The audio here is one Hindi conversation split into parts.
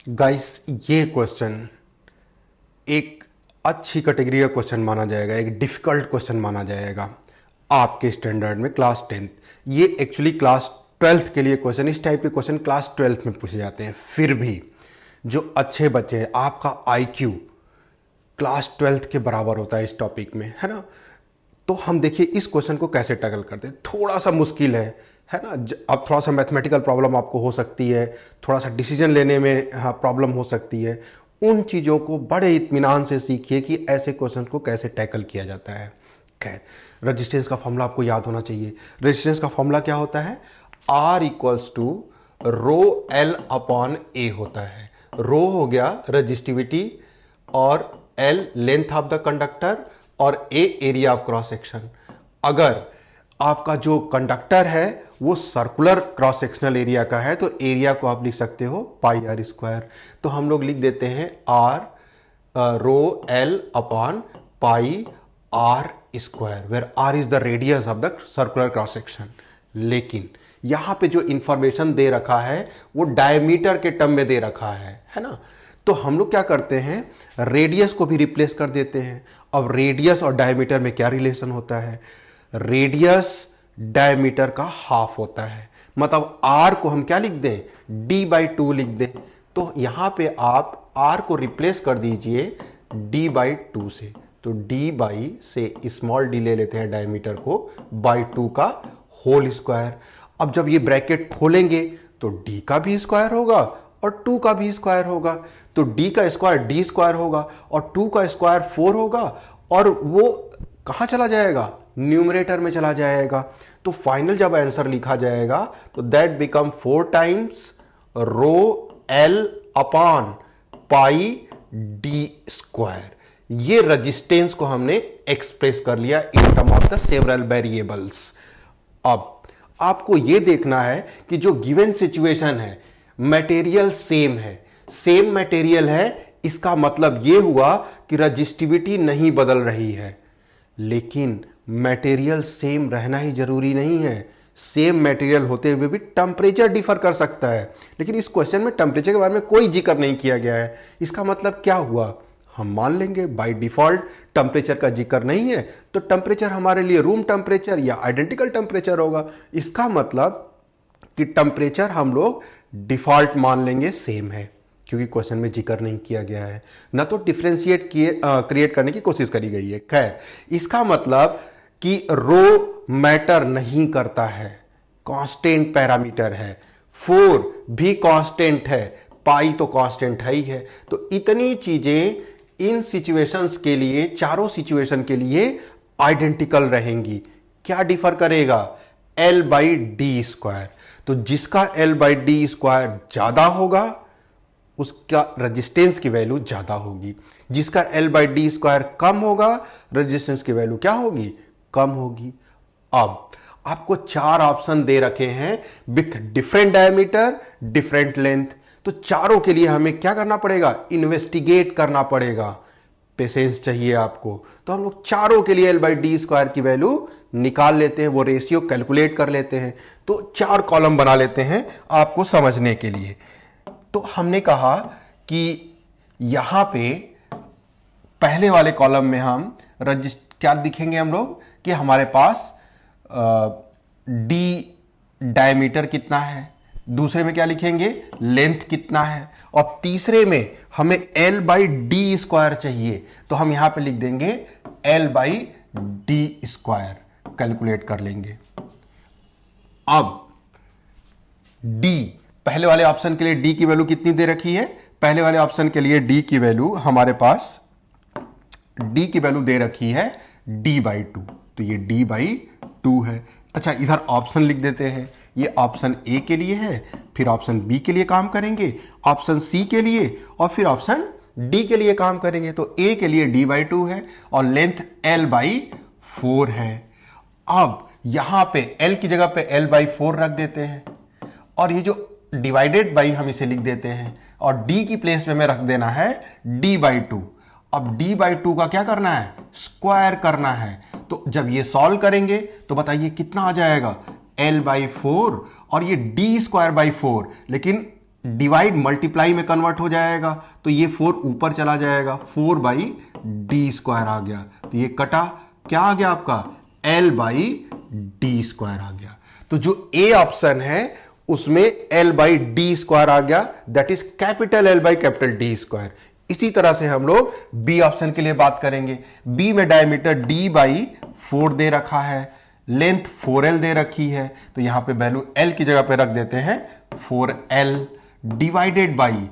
गाइस, ये क्वेश्चन एक अच्छी कैटेगरी का क्वेश्चन माना जाएगा, एक डिफिकल्ट क्वेश्चन माना जाएगा आपके स्टैंडर्ड में क्लास 10th। ये एक्चुअली क्लास 12th के लिए क्वेश्चन, इस टाइप के क्वेश्चन क्लास 12th में पूछे जाते हैं। फिर भी जो अच्छे बच्चे हैं, आपका आईक्यू क्लास 12th के बराबर होता है इस टॉपिक में, है ना। तो हम देखिए इस क्वेश्चन को कैसे टैकल करते हैं। थोड़ा सा मुश्किल है ना। अब थोड़ा सा मैथमेटिकल प्रॉब्लम आपको हो सकती है, थोड़ा सा डिसीजन लेने में प्रॉब्लम हो सकती है। उन चीज़ों को बड़े इत्मीनान से सीखिए कि ऐसे क्वेश्चन को कैसे टैकल किया जाता है। खैर, रेजिस्टेंस का फॉर्मूला आपको याद होना चाहिए। रेजिस्टेंस का फॉर्मूला क्या होता है? R equals to rho L upon A होता है। रो हो गया रजिस्टिविटी, और L length of the conductor, और A area of cross section. अगर आपका जो कंडक्टर है वो सर्कुलर क्रॉस सेक्शनल एरिया का है तो एरिया को आप लिख सकते हो पाई आर स्क्वायर। तो हम लोग लिख देते हैं R rho L upon pi R square, where R is the radius of the circular cross section. लेकिन यहां पे जो इंफॉर्मेशन दे रखा है वो डायमीटर के टर्म में दे रखा है ना। तो हम लोग क्या करते हैं, रेडियस को भी रिप्लेस कर देते हैं। अब रेडियस और डायमीटर में क्या रिलेशन होता है? रेडियस डायमीटर का हाफ होता है। मतलब आर को हम क्या लिख दें, d/2 लिख दें। तो यहां पे आप आर को रिप्लेस कर दीजिए d/2 से। तो d से स्मॉल d ले लेते हैं डायमीटर को, बाई 2 का होल स्क्वायर। अब जब ये ब्रैकेट खोलेंगे तो d का भी स्क्वायर होगा और 2 का भी स्क्वायर होगा। तो d का स्क्वायर d स्क्वायर होगा और 2 का स्क्वायर 4 होगा, और वो कहां चला जाएगा? न्यूमरेटर में चला जाएगा। तो फाइनल जब आंसर लिखा जाएगा तो that become 4 times row L upon pi D square. ये रेजिस्टेंस को हमने एक्सप्रेस कर लिया in term of the several variables. अब आपको यह देखना है कि जो गिवन सिचुएशन है, मटेरियल सेम है, सेम मटेरियल है, इसका मतलब यह हुआ कि रजिस्टिविटी नहीं बदल रही है। लेकिन मटेरियल सेम रहना ही जरूरी नहीं है। सेम मटेरियल होते हुए भी टेम्परेचर डिफर कर सकता है। लेकिन इस क्वेश्चन में टेम्परेचर के बारे में कोई जिक्र नहीं किया गया है। इसका मतलब क्या हुआ? हम मान लेंगे बाय डिफॉल्ट टेम्परेचर का जिक्र नहीं है तो टेम्परेचर हमारे लिए रूम टेम्परेचर या आइडेंटिकल टेम्परेचर होगा। इसका मतलब कि टेम्परेचर हम लोग डिफॉल्ट मान लेंगे सेम है, क्योंकि क्वेश्चन में जिक्र नहीं किया गया है, ना तो डिफरेंशिएट क्रिएट करने की कोशिश करी गई है। खैर, इसका मतलब कि रो मैटर नहीं करता है, कांस्टेंट पैरामीटर है। 4 भी कांस्टेंट है, पाई तो कांस्टेंट है ही है। तो इतनी चीजें इन सिचुएशंस के लिए, चारों सिचुएशन के लिए आइडेंटिकल रहेंगी। क्या डिफर करेगा? L/d square. तो जिसका L/d स्क्वायर ज्यादा होगा उसका रेजिस्टेंस की वैल्यू ज्यादा होगी, जिसका L/d स्क्वायर कम होगा रेजिस्टेंस की वैल्यू क्या होगी? कम होगी। अब आपको 4 ऑप्शन दे रखे हैं with different diameter, different length. तो चारों के लिए हमें क्या करना पड़ेगा? इन्वेस्टिगेट करना पड़ेगा। पेशेंस चाहिए आपको। तो हम लोग चारों के लिए L/d स्क्वायर की वैल्यू निकाल लेते हैं, वो रेशियो कैलकुलेट कर लेते हैं। तो 4 कॉलम बना लेते हैं आपको समझने के लिए। तो हमने कहा कि यहां पे पहले वाले कॉलम में हम क्या दिखेंगे हम लोग कि हमारे पास डी डायमीटर कितना है, दूसरे में क्या लिखेंगे? लेंथ कितना है, और तीसरे में हमें L/d स्क्वायर चाहिए। तो हम यहां पे लिख देंगे L/d स्क्वायर, कैलकुलेट कर लेंगे। अब d, पहले वाले ऑप्शन के लिए d की वैल्यू कितनी दे रखी है? पहले वाले ऑप्शन के लिए d की वैल्यू हमारे पास d की वैल्यू दे रखी है d/2। तो ये d/2 है। अच्छा, इधर ऑप्शन लिख देते हैं। ये ऑप्शन ए के लिए है, फिर ऑप्शन बी के लिए काम करेंगे, ऑप्शन सी के लिए, और फिर ऑप्शन डी के लिए काम करेंगे। तो ए के लिए d/2 है और लेंथ L/4 है। अब यहां पे L की जगह पे L/4 रख देते हैं, और ये जो डिवाइडेड बाई हम इसे लिख देते हैं, और d की प्लेस पे में रख देना है d/2। अब d/2 का क्या करना है? स्क्वायर करना है। तो जब ये सॉल्व करेंगे तो बताइए कितना आ जाएगा? L/4, और ये d² by 4, लेकिन डिवाइड मल्टीप्लाई में कन्वर्ट हो जाएगा, तो ये 4 ऊपर चला जाएगा, 4/d² आ गया। तो ये कटा, क्या आ गया आपका, l/d² आ गया। तो जो ए ऑप्शन है उसमें l/d² आ गया, दैट इज कैपिटल L/D²। इसी तरह से हम लोग बी ऑप्शन के लिए बात करेंगे। बी में डायमीटर d/4 दे रखा है, लेंथ 4l दे रखी है, तो यहां पे वैल्यू l की जगह पे रख देते हैं 4l, डिवाइडेड बाई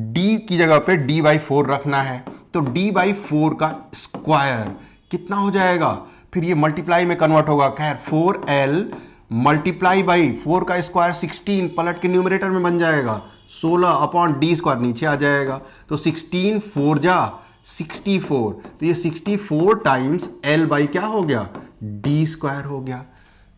d की जगह पे d/4 रखना है, तो d/4 का स्क्वायर कितना हो जाएगा, फिर ये मल्टीप्लाई में कन्वर्ट होगा, खैर 4l मल्टीप्लाई बाई 4 का स्क्वायर 16, पलट के न्यूमरेटर में बन जाएगा 16/d² नीचे आ जाएगा, तो 16 4 जा 64, तो ये 64 टाइम्स l/ क्या हो गया, d² हो गया।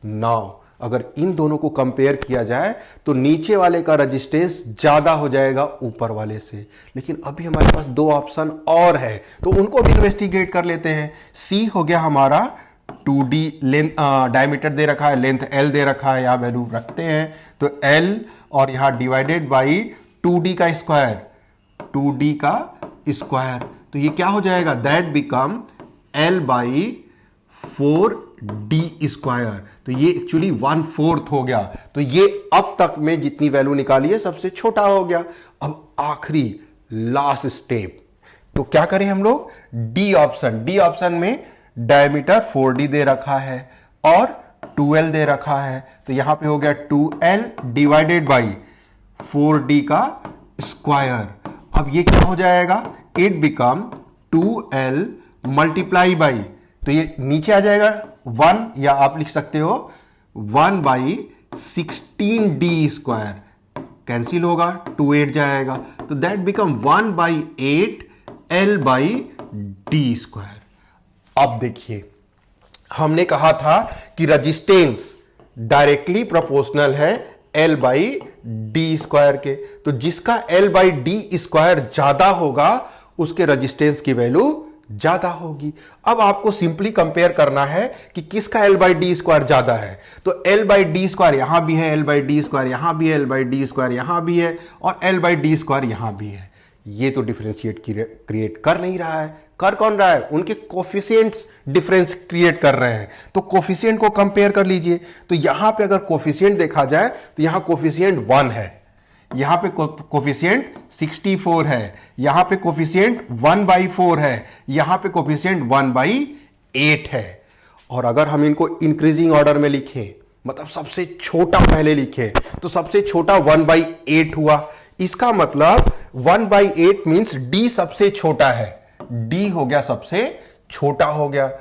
नाउ अगर इन दोनों को कंपेयर किया जाए तो नीचे वाले का रेजिस्टेंस ज्यादा हो जाएगा ऊपर वाले से, लेकिन अभी हमारे पास 2 ऑप्शन और है, तो उनको भी इन्वेस्टिगेट कर लेते हैं। सी हो गया हमारा 2d, लेंथ डायमीटर दे रखा है, लेंथ l दे रखा है, यहां वैल्यू रखते हैं, तो l और यहां डिवाइडेड बाई 2d का स्क्वायर, 2d का स्क्वायर, तो ये क्या हो जाएगा, दैट बिकम l/4d², तो ये एक्चुअली 1/4 हो गया। तो ये अब तक में जितनी वैल्यू निकाली है सबसे छोटा हो गया। अब आखिरी लास्ट स्टेप, तो क्या करें हम लोग, डी ऑप्शन में डायमीटर 4d दे रखा है और 2l दे रखा है, तो यहां पे हो गया 2l डिवाइडेड बाई 4d का स्क्वायर। अब ये क्या हो जाएगा, it become 2l multiply by, तो ये नीचे आ जाएगा 1, या आप लिख सकते हो 1/16d², कैंसिल होगा, 2 8 जाएगा, तो दैट बिकम 1/8 l/d²। अब देखिए, हमने कहा था कि रेजिस्टेंस डायरेक्टली प्रोपोर्शनल है l/d² के, तो जिसका l/d² ज्यादा होगा उसके रेजिस्टेंस की वैल्यू ज्यादा होगी। अब आपको सिंपली कंपेयर करना है कि किसका l/d² ज्यादा है, तो l/d² यहां भी है, l/d² यहां भी है, l/d² यहां भी है, और l/d² यहां भी है। ये तो डिफरेंशिएट क्रिएट कर नहीं रहा है, कर कौन रहा है, उनके कोफिशिएंट्स डिफरेंस क्रिएट कर रहे हैं। तो कोफिशिएंट को कंपेयर कर लीजिए, तो यहां पे अगर कोफिशिएंट देखा जाए तो यहां कोफिशिएंट 1 है, यहां पे कोफिशिएंट 64 है, यहां पे कोफिशिएंट 1/4 है, यहां पे कोफिशिएंट 1/8 है। और अगर हम इनको इंक्रीजिंग ऑर्डर में लिखें, मतलब सबसे छोटा पहले लिखें, तो सबसे छोटा 1/8 हुआ, इसका मतलब 1/8 मींस d सबसे छोटा है, d हो गया सबसे छोटा हो गया।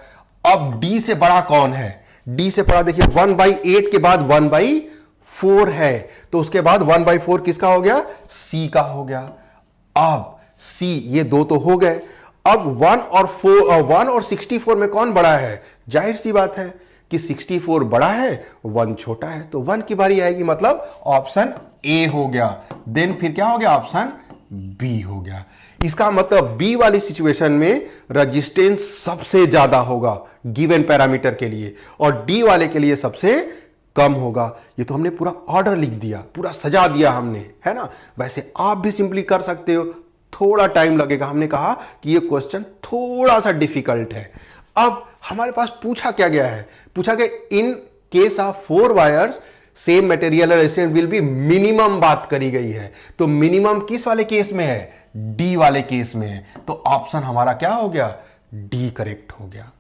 अब d से बड़ा कौन है, d से बड़ा देखिए 1/8 के बाद 1/4 है, तो उसके बाद 1/4 किसका हो गया, c का हो गया। अब c, ये दो तो हो गए, अब 1 और 64 में कौन बड़ा है, जाहिर सी बात है कि 64 बड़ा है, 1 छोटा है, तो 1 की बारी आएगी, मतलब ऑप्शन ए हो गया। देन फिर क्या हो गया, ऑप्शन बी हो गया। इसका मतलब बी वाली सिचुएशन में रेजिस्टेंस सबसे ज्यादा होगा गिवन पैरामीटर के लिए, और डी वाले के लिए सबसे कम होगा। ये तो हमने पूरा ऑर्डर लिख दिया, पूरा सजा दिया हमने, है ना। वैसे आप भी सिंपली कर सकते हो, थोड़ा टाइम लगेगा, हमने कहा कि ये क्वेश्चन थोड़ा सा डिफिकल्ट है। अब हमारे पास पूछा क्या गया है, पूछा गया in case of 4 wires same material resistance will be minimum बात करी गई है, तो मिनिमम किस वाले केस में है, डी वाले केस में है, तो ऑप्शन हमारा क्या हो गया, डी करेक्ट हो गया।